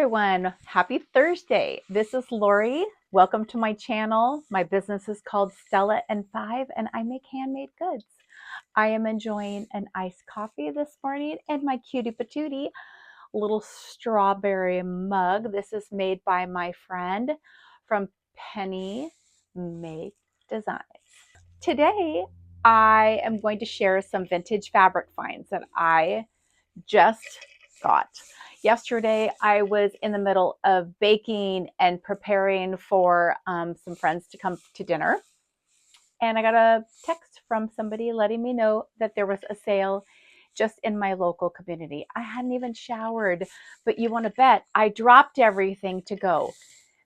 everyone. Happy Thursday. This is Lori. Welcome to my channel. My business is called Stella and Five, and I make handmade goods. I am enjoying an iced coffee this morning and my cutie patootie little strawberry mug. This is made by my friend from Penny Make Designs. Today, I am going to share some vintage fabric finds that I just got. Yesterday, I was in the middle of baking and preparing for some friends to come to dinner. And I got a text from somebody letting me know that there was a sale just in my local community. I hadn't even showered, but you want to bet I dropped everything to go.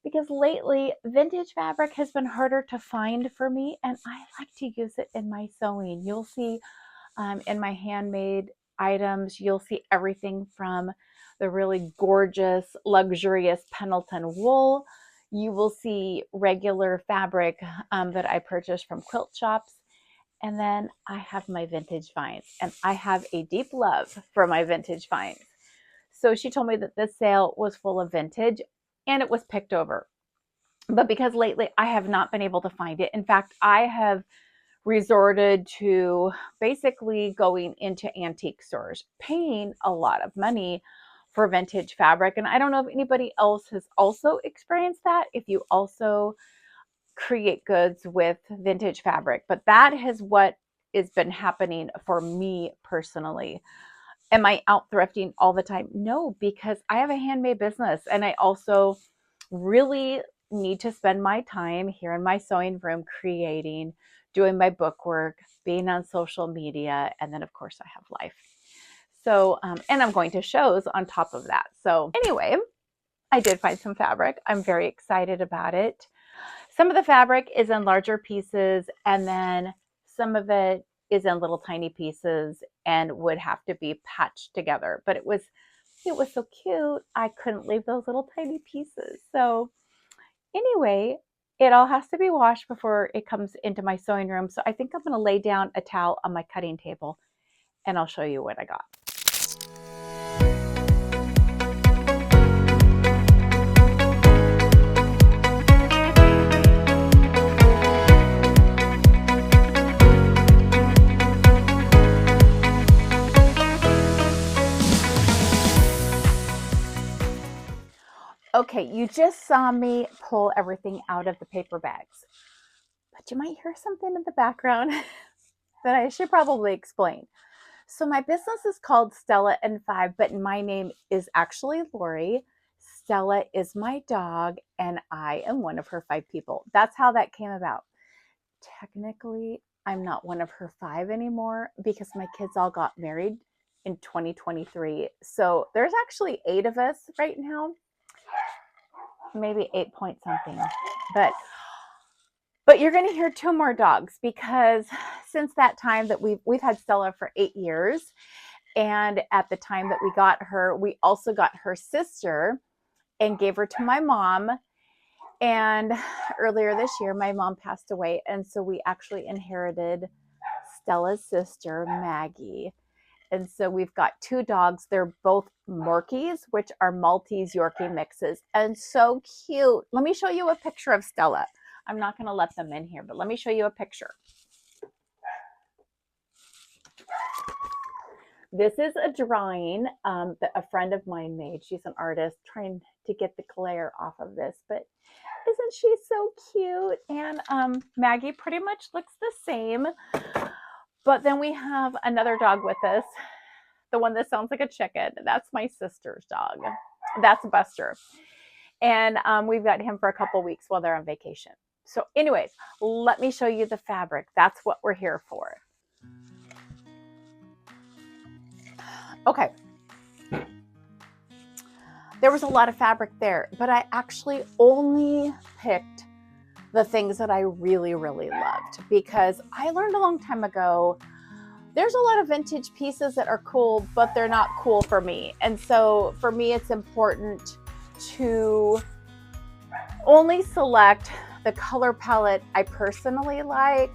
Because lately, vintage fabric has been harder to find for me, and I like to use it in my sewing. You'll see in my handmade items, you'll see everything from the really gorgeous, luxurious Pendleton wool. You will see regular fabric that I purchased from quilt shops. And then I have my vintage finds, and I have a deep love for my vintage finds. So she told me that this sale was full of vintage and it was picked over. But because lately I have not been able to find it. In fact, I have resorted to basically going into antique stores, paying a lot of money for vintage fabric. And I don't know if anybody else has also experienced that, if you also create goods with vintage fabric, but that is what has been happening for me personally. Am I out thrifting all the time? No, because I have a handmade business and I also really need to spend my time here in my sewing room creating, doing my book work, being on social media, and then of course I have life. So, and I'm going to shows on top of that. So anyway, I did find some fabric. I'm very excited about it. Some of the fabric is in larger pieces, and then some of it is in little tiny pieces and would have to be patched together. But it was so cute. I couldn't leave those little tiny pieces. So anyway, it all has to be washed before it comes into my sewing room. So I think I'm going to lay down a towel on my cutting table and I'll show you what I got. Okay, you just saw me pull everything out of the paper bags, but you might hear something in the background that I should probably explain. So my business is called Stella and Five, but my name is actually Lori. Stella is my dog, and I am one of her 5 people. That's how that came about. Technically, I'm not one of her 5 anymore because my kids all got married in 2023. So there's actually 8 of us right now. Maybe 8 point something, but you're going to hear 2 more dogs because since that time that we've had Stella for 8 years, and at the time that we got her, we also got her sister and gave her to my mom. And earlier this year, my mom passed away, and so we actually inherited Stella's sister, Maggie. And so we've got 2 dogs. They're both Morkies, which are Maltese Yorkie mixes, and so cute. Let me show you a picture of Stella. I'm not going to let them in here, but let me show you a picture. This is a drawing that a friend of mine made. She's an artist, trying to get the glare off of this, but isn't she so cute? And Maggie pretty much looks the same. But then we have another dog with us, the one that sounds like a chicken. That's my sister's dog. That's Buster. And we've got him for a couple weeks while they're on vacation. So anyways, let me show you the fabric. That's what we're here for. Okay. There was a lot of fabric there, but I actually only picked the things that I really, really loved, because I learned a long time ago, there's a lot of vintage pieces that are cool, but they're not cool for me. And so for me, it's important to only select the color palette I personally like,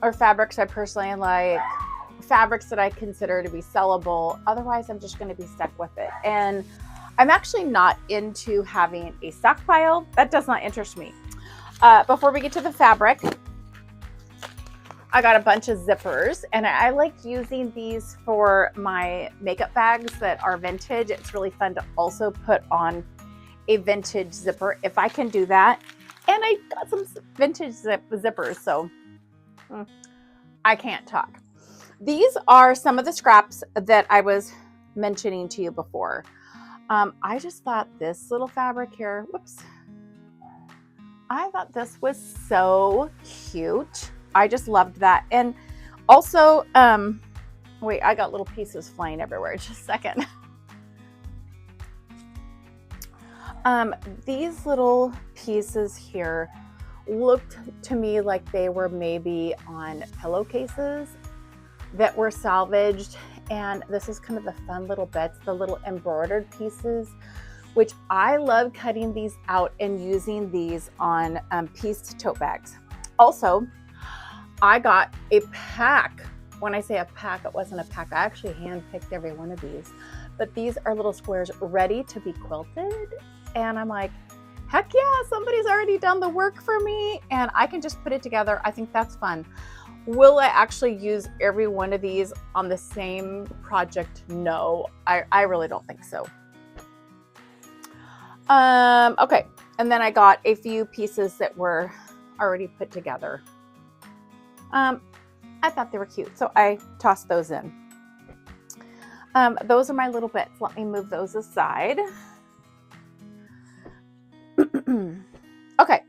or fabrics I personally like, fabrics that I consider to be sellable. Otherwise, I'm just going to be stuck with it. And I'm actually not into having a stockpile. That does not interest me. Before we get to the fabric, I got a bunch of zippers, and I like using these for my makeup bags that are vintage. It's really fun to also put on a vintage zipper if I can do that. And I got some vintage zippers, so I can't talk. These are some of the scraps that I was mentioning to you before. I just thought this little fabric here, whoops. I thought this was so cute. I just loved that. And also, wait, I got little pieces flying everywhere. Just a second. These little pieces here looked to me like they were maybe on pillowcases that were salvaged. And this is kind of the fun little bits, the little embroidered pieces, which I love cutting these out and using these on pieced tote bags. Also, I got a pack. When I say a pack, it wasn't a pack. I actually hand-picked every one of these. But these are little squares ready to be quilted. And I'm like, heck yeah, somebody's already done the work for me and I can just put it together. I think that's fun. Will I actually use every one of these on the same project? No, I really don't think so. Okay, and then I got a few pieces that were already put together. I thought they were cute, so I tossed those in. Those are my little bits. Let me move those aside. Okay,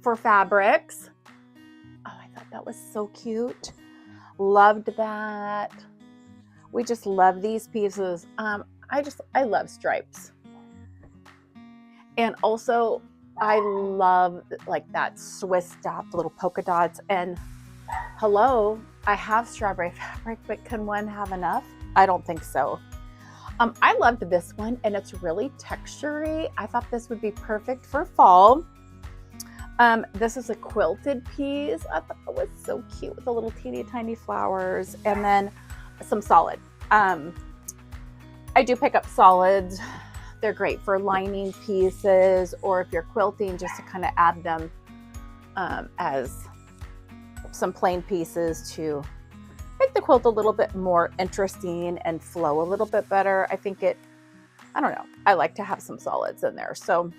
for fabrics, oh, I thought that was so cute. Loved that. We just love these pieces. I love stripes. And also I love like that Swiss stuff, little polka dots. And hello, I have strawberry fabric, but can one have enough? I don't think so. I loved this one, and it's really textury. I thought this would be perfect for fall. This is a quilted piece. I thought it was so cute with the little teeny tiny flowers, and then some solid. I do pick up solids. They're great for lining pieces, or if you're quilting, just to kind of add them as some plain pieces to make the quilt a little bit more interesting and flow a little bit better. I think I don't know, I like to have some solids in there. So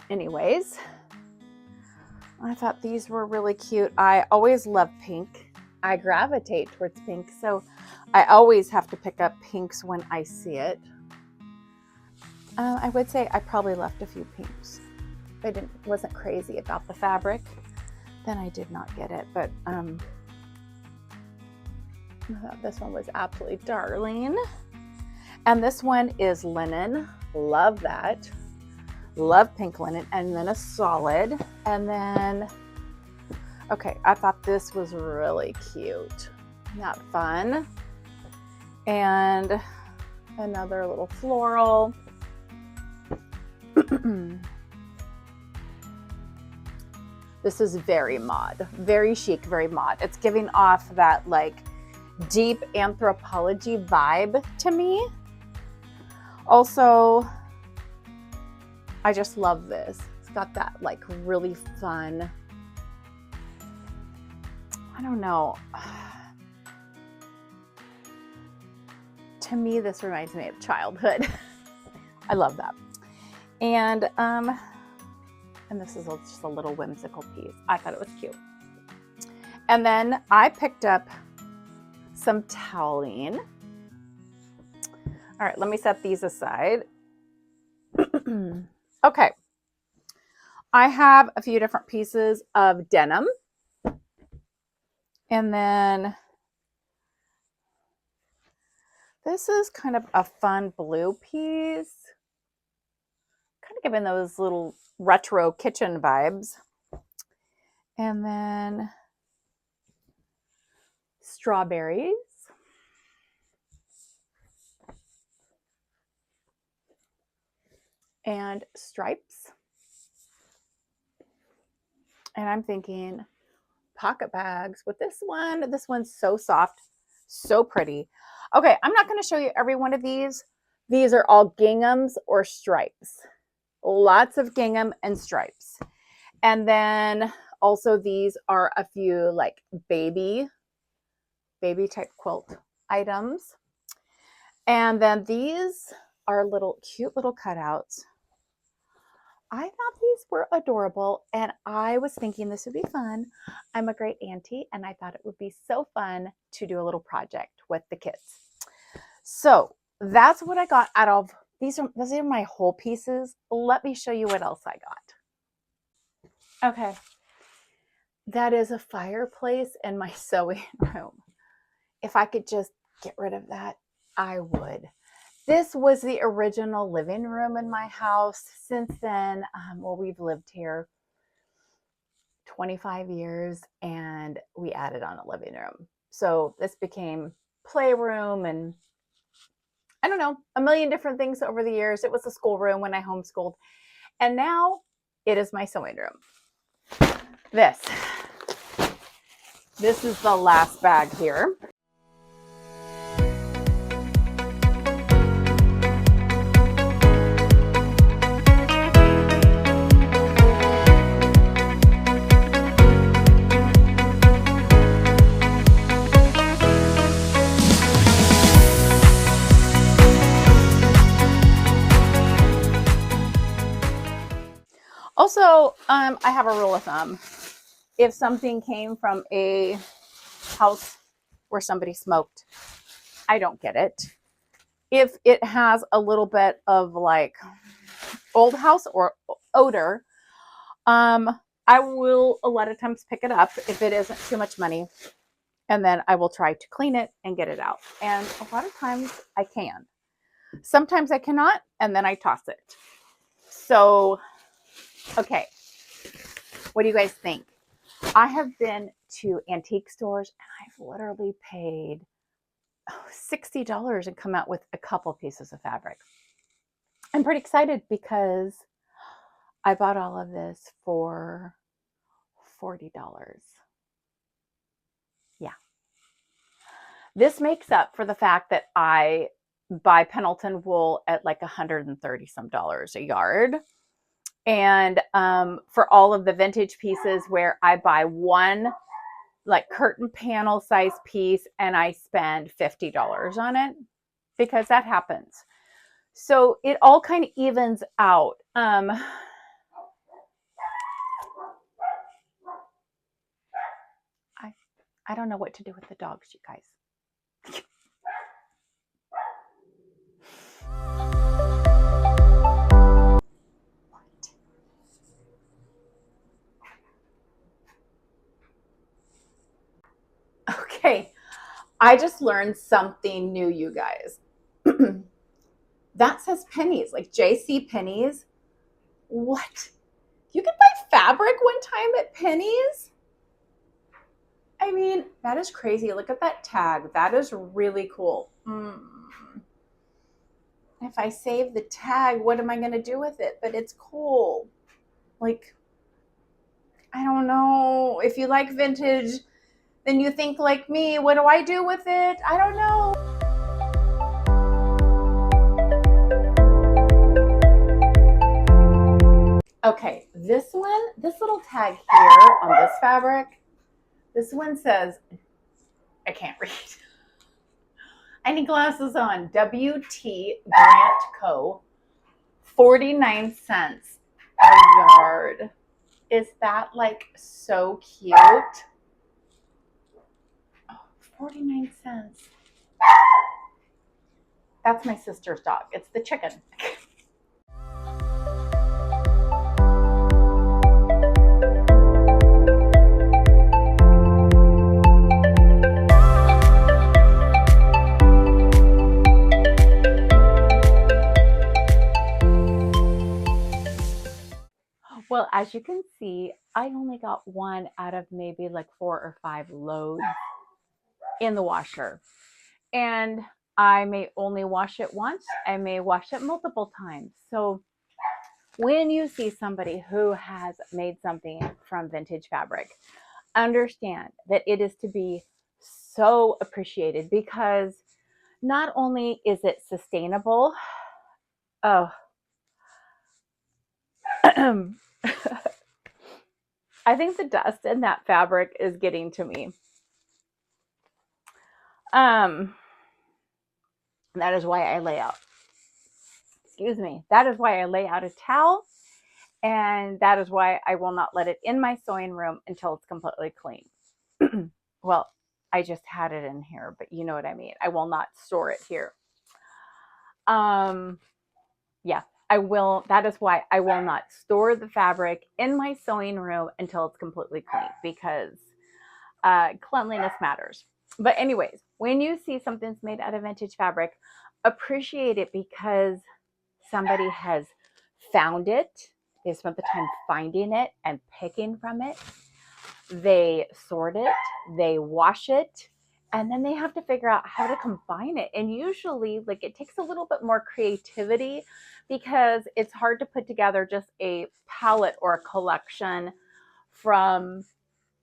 anyways, I thought these were really cute. I always love pink. I gravitate towards pink, so I always have to pick up pinks when I see it. I would say I probably left a few pinks. If I wasn't crazy about the fabric, then I did not get it, but I thought this one was absolutely darling. And this one is linen. Love that. Love pink linen. And then a solid. And then, okay, I thought this was really cute. Isn't that fun? And another little floral. This is very mod, very chic, very mod. It's giving off that like deep anthropology vibe to me. Also, I just love this. It's got that like really fun, I don't know. To me, this reminds me of childhood. I love that. And this is just a little whimsical piece. I thought it was cute. And then I picked up some toweling. All right, let me set these aside. Okay. I have a few different pieces of denim. And then this is kind of a fun blue piece. Kind of giving those little retro kitchen vibes. And then strawberries. And stripes. And I'm thinking pocket bags with this one. This one's so soft, so pretty. Okay, I'm not going to show you every one of these These are all ginghams or stripes. Lots of gingham and stripes. And then also these are a few like baby type quilt items. And then these are little cute little cutouts. I thought these were adorable and I was thinking this would be fun. I'm a great auntie and I thought it would be so fun to do a little project with the kids. So that's what I got out of these are my whole pieces. Let me show you what else I got. Okay. That is a fireplace in my sewing room. If I could just get rid of that, I would. This was the original living room in my house. Since then, well, we've lived here 25 years and we added on a living room. So this became playroom and I don't know, a million different things over the years. It was a schoolroom when I homeschooled. And now it is my sewing room. This is the last bag here. Also, I have a rule of thumb. If something came from a house where somebody smoked, I don't get it. If it has a little bit of like old house or odor, I will a lot of times pick it up if it isn't too much money. And then I will try to clean it and get it out. And a lot of times I can. Sometimes I cannot, and then I toss it. So, okay. What do you guys think? I have been to antique stores and I've literally paid $60 and come out with a couple pieces of fabric. I'm pretty excited because I bought all of this for $40. Yeah. This makes up for the fact that I buy Pendleton wool at like $130 some a yard. And for all of the vintage pieces where I buy one like curtain panel size piece and I spend $50 on it, because that happens. So it all kind of evens out. I don't know what to do with the dogs, you guys. Okay, I just learned something new, you guys. That says pennies, like JC Penney's. What? You can buy fabric one time at Penny's? I mean, that is crazy. Look at that tag. That is really cool. If I save the tag, what am I going to do with it? But it's cool. Like, I don't know. If you like vintage, then you think like me. What do I do with it? I don't know. Okay, this little tag here on this fabric, this one says, I can't read. I need glasses on. WT Grant Co. 49 cents a yard. Is that like so cute? Oh, 49 cents. That's my sister's dog. It's the chicken. Well, as you can see, I only got one out of maybe like 4 or 5 loads in the washer. And I may only wash it once. I may wash it multiple times. So when you see somebody who has made something from vintage fabric, understand that it is to be so appreciated, because not only is it sustainable, oh, I think the dust in that fabric is getting to me. That is why I lay out, that is why I lay out a towel, and that is why I will not let it in my sewing room until it's completely clean. Well, I just had it in here, but you know what I mean. I will not store it here. Yeah, I will. That is why I will not store the fabric in my sewing room until it's completely clean, because cleanliness matters. But anyways, when you see something's made out of vintage fabric, appreciate it, because somebody has found it. They spent the time finding it and picking from it. They sort it, they wash it, and then they have to figure out how to combine it. And usually, like, it takes a little bit more creativity, because it's hard to put together just a palette or a collection from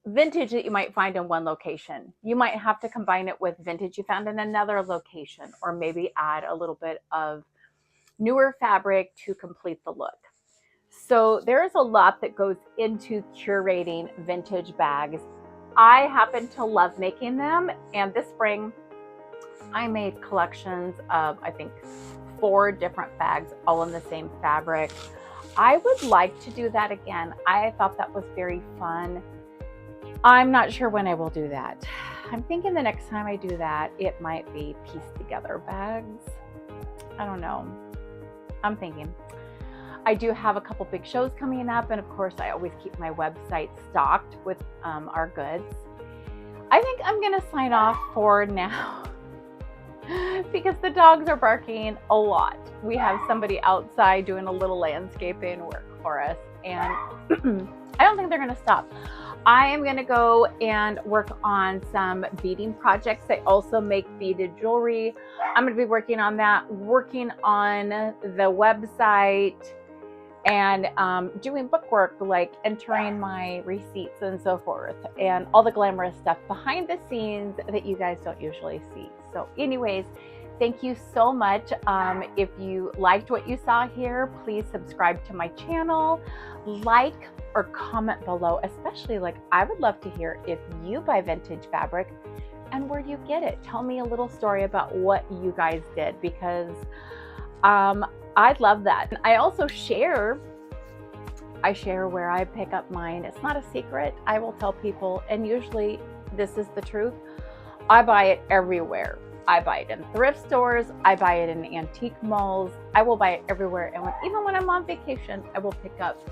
vintage that you might find in one location. You might have to combine it with vintage you found in another location, or maybe add a little bit of newer fabric to complete the look. So there is a lot that goes into curating vintage bags. I happen to love making them, and this spring I made collections of, I think, 4 different bags, all in the same fabric. I would like to do that again. I thought that was very fun. I'm not sure when I will do that. I'm thinking the next time I do that, it might be pieced together bags. I don't know. I'm thinking. I do have a couple big shows coming up, and of course I always keep my website stocked with our goods. I think I'm gonna sign off for now because the dogs are barking a lot. We have somebody outside doing a little landscaping work for us, and I don't think they're gonna stop. I am gonna go and work on some beading projects. I also make beaded jewelry. I'm gonna be working on that, working on the website, and doing bookwork, like entering my receipts and so forth, and all the glamorous stuff behind the scenes that you guys don't usually see. So anyways, thank you so much. If you liked what you saw here, please subscribe to my channel, like or comment below, especially, like, I would love to hear if you buy vintage fabric and where you get it. Tell me a little story about what you guys did, because I'd love that. And I also share where I pick up mine. It's not a secret. I will tell people, and usually this is the truth. I buy it everywhere. I buy it in thrift stores. I buy it in antique malls. I will buy it everywhere. And even when I'm on vacation, I will pick up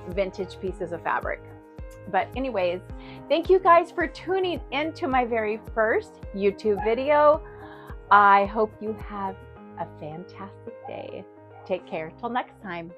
vintage pieces of fabric. But anyways, thank you guys for tuning into my very first YouTube video. I hope you have a fantastic day. Take care. Till next time.